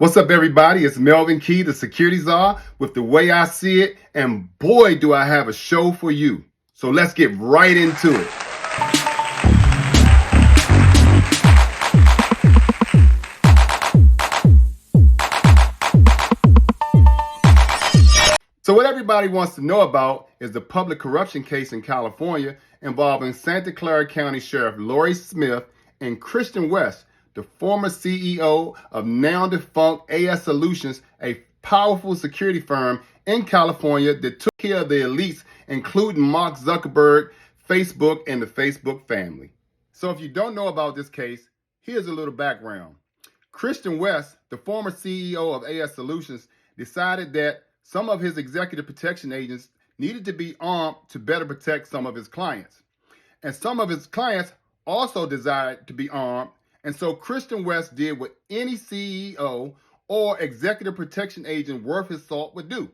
What's up, everybody? It's Melvin Key, the Security Czar, with The Way I See It, and boy, do I have a show for you. So let's get right into it. So what everybody wants to know about is the public corruption case in California involving Santa Clara County Sheriff Lori Smith and Christian West, the former CEO of now defunct AS Solutions, a powerful security firm in California that took care of the elites, including Mark Zuckerberg, Facebook, and the Facebook family. So if you don't know about this case, here's a little background. Christian West, the former CEO of AS Solutions, decided that some of his executive protection agents needed to be armed to better protect some of his clients. And some of his clients also desired to be armed. And so Christian West did what any CEO or executive protection agent worth his salt would do.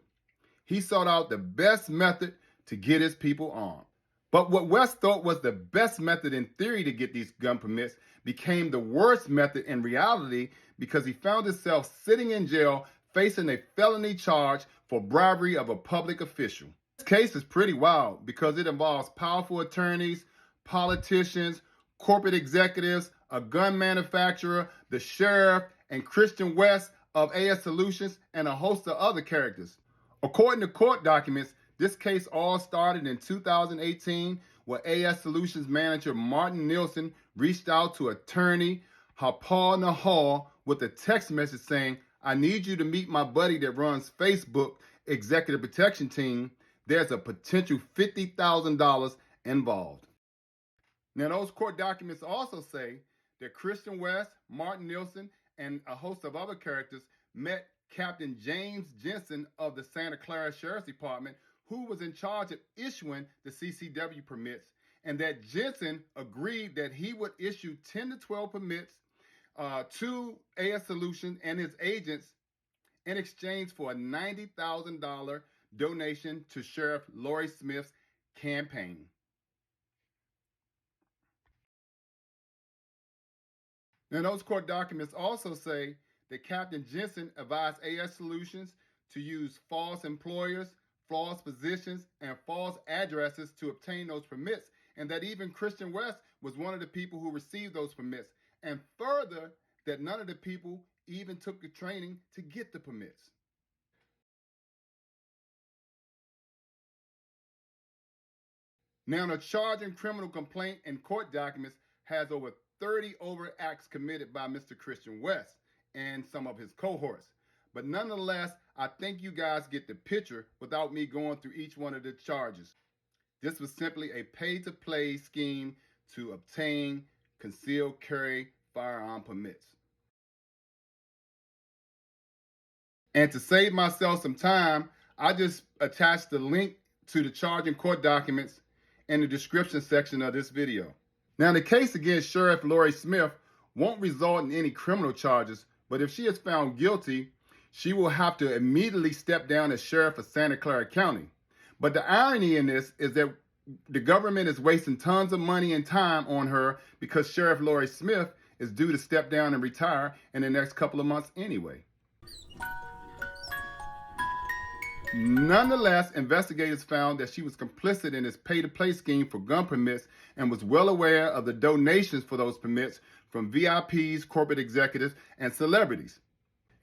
He sought out the best method to get his people armed. But what West thought was the best method in theory to get these gun permits became the worst method in reality, because he found himself sitting in jail facing a felony charge for bribery of a public official. This case is pretty wild because it involves powerful attorneys, politicians, corporate executives, a gun manufacturer, the sheriff, and Christian West of AS Solutions, and a host of other characters. According to court documents, this case all started in 2018, where AS Solutions manager Martin Nielsen reached out to attorney Harpal Nahal with a text message saying, "I need you to meet my buddy that runs Facebook executive protection team. There's a potential $50,000 involved." Now, those court documents also say that Christian West, Martin Nielsen, and a host of other characters met Captain James Jensen of the Santa Clara Sheriff's Department, who was in charge of issuing the CCW permits, and that Jensen agreed that he would issue 10 to 12 permits to AS Solutions and his agents in exchange for a $90,000 donation to Sheriff Lori Smith's campaign. Now, those court documents also say that Captain Jensen advised AS Solutions to use false employers, false positions, and false addresses to obtain those permits, and that even Christian West was one of the people who received those permits, and further, that none of the people even took the training to get the permits. Now, the charge and criminal complaint in court documents has over 30 overt acts committed by Mr. Christian West and some of his cohorts. But nonetheless, I think you guys get the picture without me going through each one of the charges. This was simply a pay-to-play scheme to obtain concealed carry firearm permits. And to save myself some time, I just attached the link to the charge and court documents in the description section of this video. Now, the case against Sheriff Lori Smith won't result in any criminal charges, but if she is found guilty, she will have to immediately step down as sheriff of Santa Clara County. But the irony in this is that the government is wasting tons of money and time on her because Sheriff Lori Smith is due to step down and retire in the next couple of months anyway. Nonetheless, investigators found that she was complicit in this pay-to-play scheme for gun permits and was well aware of the donations for those permits from VIPs, corporate executives, and celebrities.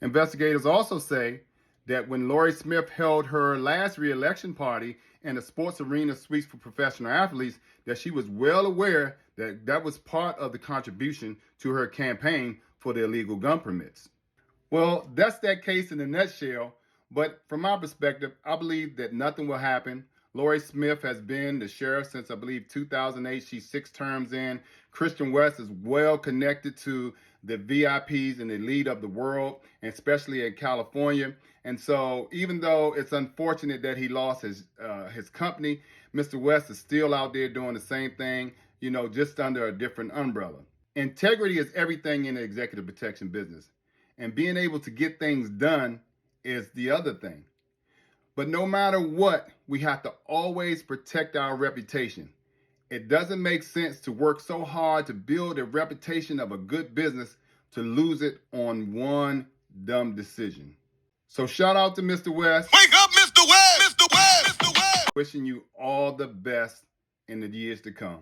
Investigators also say that when Lori Smith held her last re-election party in the sports arena suites for professional athletes, that she was well aware that that was part of the contribution to her campaign for the illegal gun permits. Well, that's that case in a nutshell. But from my perspective, I believe that nothing will happen. Lori Smith has been the sheriff since, I believe, 2008. She's 6 terms in. Christian West is well connected to the VIPs and the elite of the world, and especially in California. And so even though it's unfortunate that he lost his company, Mr. West is still out there doing the same thing, just under a different umbrella. Integrity is everything in the executive protection business. And being able to get things done is the other thing. But no matter what, we have to always protect our reputation. It doesn't make sense to work so hard to build a reputation of a good business to lose it on one dumb decision. So shout out to Mr. West. Wake up, Mr. West! Mr. West! Mr. West! Wishing you all the best in the years to come.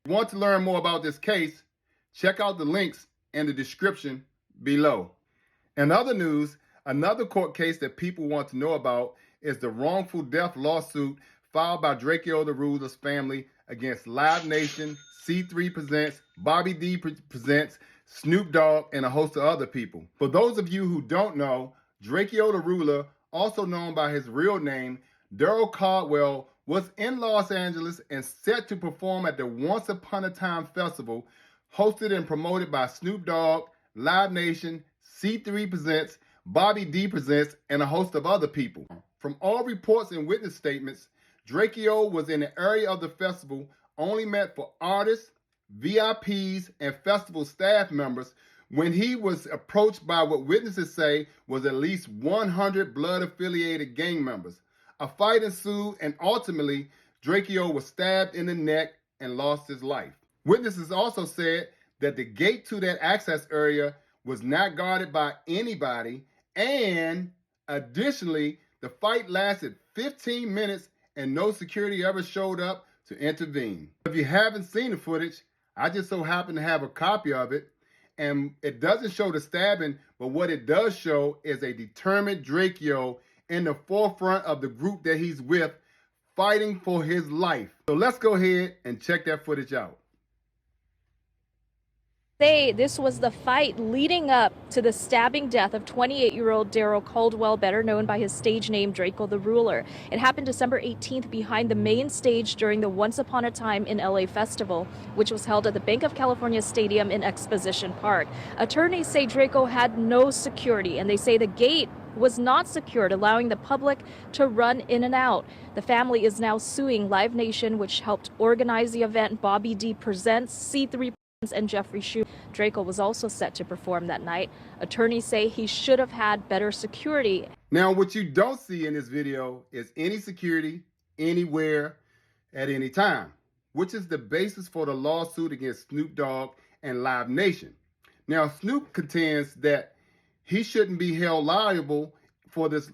If you want to learn more about this case, check out the links in the description below. In other news, another court case that people want to know about is the wrongful death lawsuit filed by Drakeo the Ruler's family against Live Nation, C3 Presents, Bobby D Presents, Snoop Dogg, and a host of other people. For those of you who don't know, Drakeo the Ruler, also known by his real name, Daryl Caldwell, was in Los Angeles and set to perform at the Once Upon a Time Festival, hosted and promoted by Snoop Dogg, Live Nation, C3 Presents, Bobby D Presents, and a host of other people. From all reports and witness statements, Drakeo was in the area of the festival only meant for artists, VIPs, and festival staff members when he was approached by what witnesses say was at least 100 blood-affiliated gang members. A fight ensued, and ultimately, Drakeo was stabbed in the neck and lost his life. Witnesses also said that the gate to that access area was not guarded by anybody, and additionally, the fight lasted 15 minutes and no security ever showed up to intervene. If you haven't seen the footage, I just so happen to have a copy of it, and it doesn't show the stabbing, but what it does show is a determined Drakeo in the forefront of the group that he's with, fighting for his life. So let's go ahead and check that footage out. This was the fight leading up to the stabbing death of 28-year-old Daryl Caldwell, better known by his stage name Drakeo the Ruler. It happened December 18th behind the main stage during the Once Upon a Time in LA festival, which was held at the Bank of California Stadium in Exposition Park. Attorneys say Drakeo had no security, and they say the gate was not secured, allowing the public to run in and out. The family is now suing Live Nation, which helped organize the event. Bobby D Presents, C3 and Jeffrey Shue. Drakeo was also set to perform that night. Attorneys say he should have had better security. Now, what you don't see in this video is any security, anywhere, at any time, which is the basis for the lawsuit against Snoop Dogg and Live Nation. Now, Snoop contends that he shouldn't be held liable for this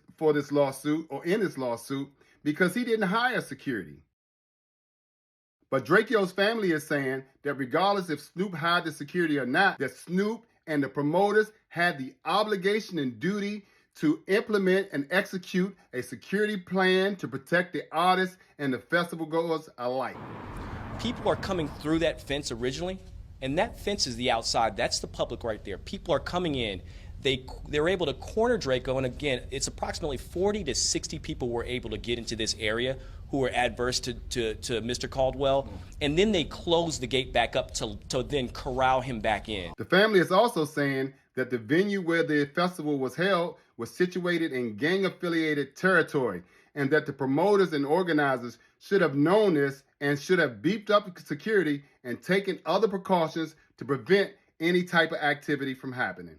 lawsuit or in this lawsuit because he didn't hire security. But Drakeo's family is saying that regardless if Snoop hired the security or not, that Snoop and the promoters had the obligation and duty to implement and execute a security plan to protect the artists and the festival goers alike. People are coming through that fence originally, and that fence is the outside. That's the public right there. People are coming in. They're able to corner Drakeo, and again, it's approximately 40 to 60 people were able to get into this area who were adverse to Mr. Caldwell, and then they closed the gate back up to then corral him back in. The family is also saying that the venue where the festival was held was situated in gang-affiliated territory, and that the promoters and organizers should have known this and should have beefed up security and taken other precautions to prevent any type of activity from happening.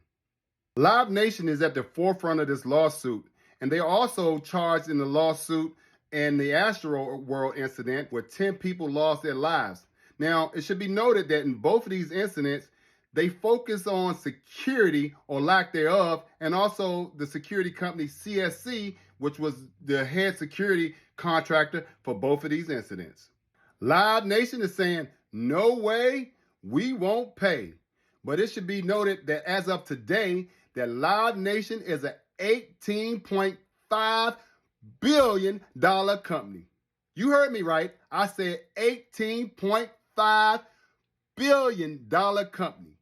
Live Nation is at the forefront of this lawsuit, and they are also charged in the lawsuit and the Astro World incident where 10 people lost their lives. Now, it should be noted that in both of these incidents, they focus on security or lack thereof, and also the security company CSC, which was the head security contractor for both of these incidents. Live Nation is saying, no way, we won't pay. But it should be noted that as of today, that Live Nation is an $18.5 billion company. You heard me right. I said $18.5 billion company.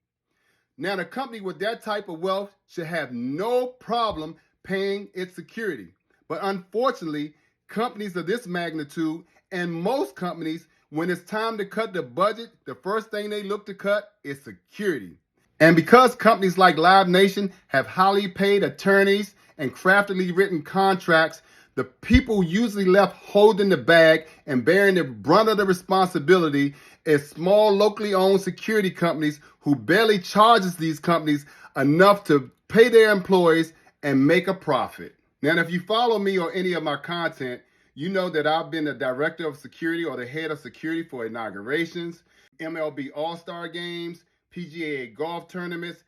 Now, the company with that type of wealth should have no problem paying its security. But unfortunately, companies of this magnitude and most companies, when it's time to cut the budget, the first thing they look to cut is security. And because companies like Live Nation have highly paid attorneys and craftily written contracts, the people usually left holding the bag and bearing the brunt of the responsibility is small locally owned security companies who barely charges these companies enough to pay their employees and make a profit. Now, if you follow me or any of my content, you know that I've been the director of security or the head of security for inaugurations, MLB All-Star games, PGA golf tournaments,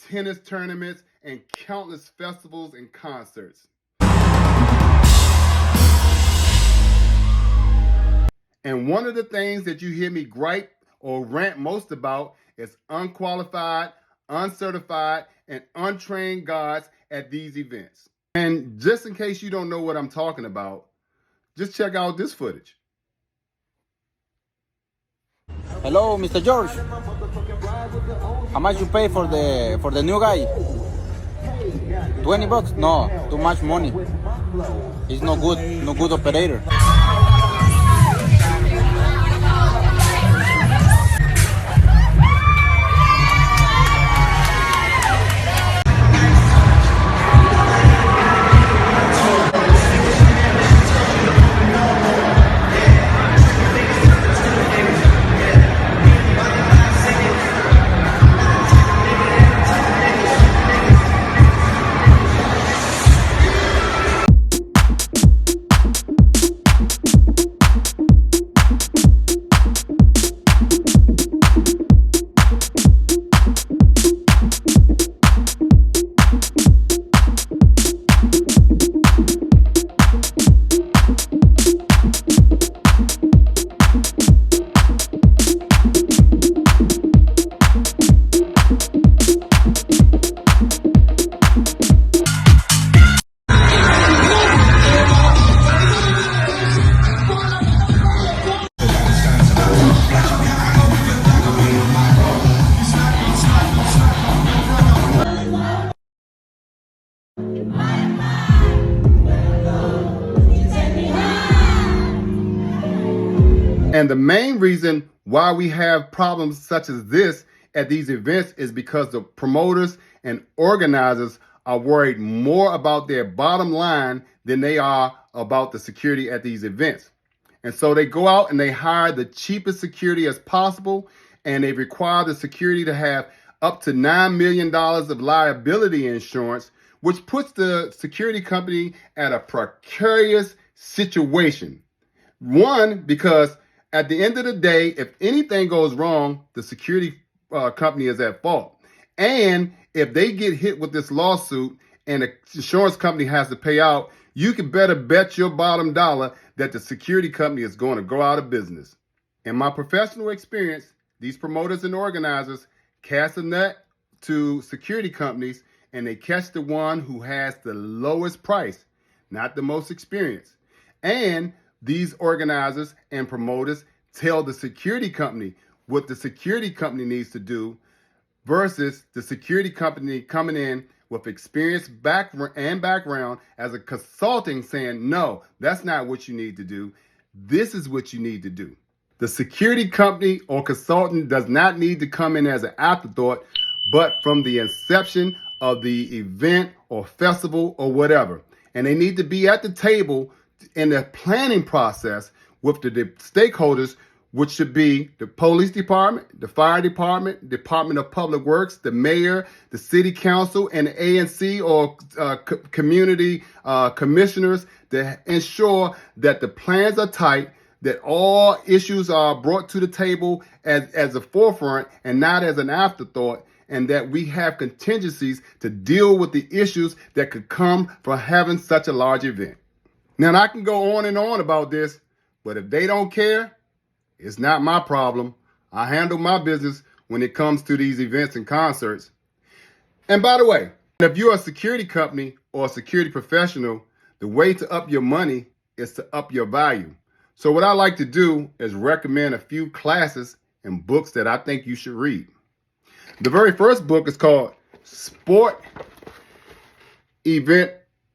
tennis tournaments, and countless festivals and concerts. And one of the things that you hear me gripe or rant most about is unqualified, uncertified, and untrained guards at these events. And just in case you don't know what I'm talking about, just check out this footage. Hello, Mr. George. How much you pay for the new guy? $20? No, too much money. He's no good operator. And the main reason why we have problems such as this at these events is because the promoters and organizers are worried more about their bottom line than they are about the security at these events. And so they go out and they hire the cheapest security as possible, and they require the security to have up to $9 million of liability insurance, which puts the security company at a precarious situation. One, because at the end of the day, if anything goes wrong, the security company is at fault. And if they get hit with this lawsuit and the insurance company has to pay out, you can better bet your bottom dollar that the security company is going to go out of business. In my professional experience, these promoters and organizers cast a net to security companies, and they catch the one who has the lowest price, not the most experienced. And these organizers and promoters tell the security company what the security company needs to do versus the security company coming in with experience background as a consulting saying, no, that's not what you need to do. This is what you need to do. The security company or consultant does not need to come in as an afterthought, but from the inception of the event or festival or whatever. And they need to be at the table in the planning process with the stakeholders, which should be the police department, the fire department, Department of Public Works, the mayor, the city council, and the ANC or community commissioners to ensure that the plans are tight, that all issues are brought to the table as a forefront and not as an afterthought, and that we have contingencies to deal with the issues that could come from having such a large event. Now, I can go on and on about this, but if they don't care, it's not my problem. I handle my business when it comes to these events and concerts. And by the way, if you're a security company or a security professional, the way to up your money is to up your value. So what I like to do is recommend a few classes and books that I think you should read. The very first book is called Sport Event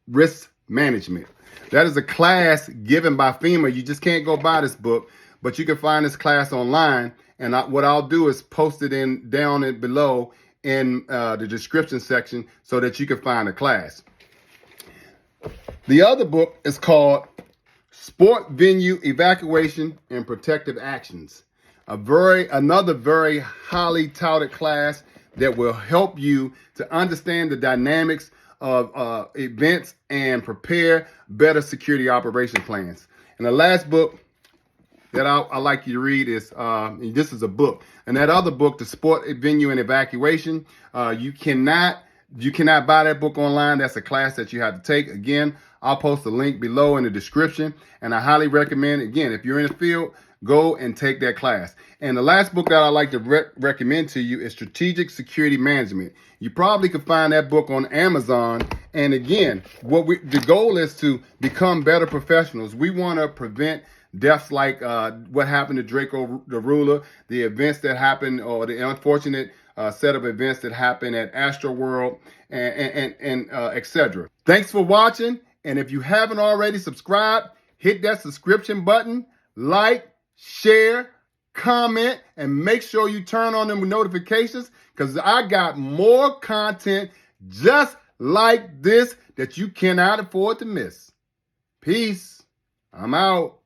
Risk Management. That is a class given by FEMA. You just can't go buy this book, but you can find this class online. And what I'll do is post it down and below in the description section so that you can find the class. The other book is called Sport Venue Evacuation and Protective Actions. Another very highly touted class that will help you to understand the dynamics of events and prepare better security operation plans. And the last book that I like you to read is, this is a book. And that other book, the Sport Venue and Evacuation, you cannot You cannot buy that book online. That's a class that you have to take. Again, I'll post a link below in the description, and I highly recommend, again, if you're in the field, go and take that class. And the last book that I like to recommend to you is Strategic Security Management. You probably could find that book on Amazon. And again, the goal is to become better professionals. We want to prevent deaths like what happened to Drakeo the Ruler, the events that happened, or the unfortunate set of events that happened at Astroworld, and etc. Thanks for watching. And if you haven't already subscribed, hit that subscription button, like, share, comment, and make sure you turn on them notifications, because I got more content just like this that you cannot afford to miss. Peace. I'm out.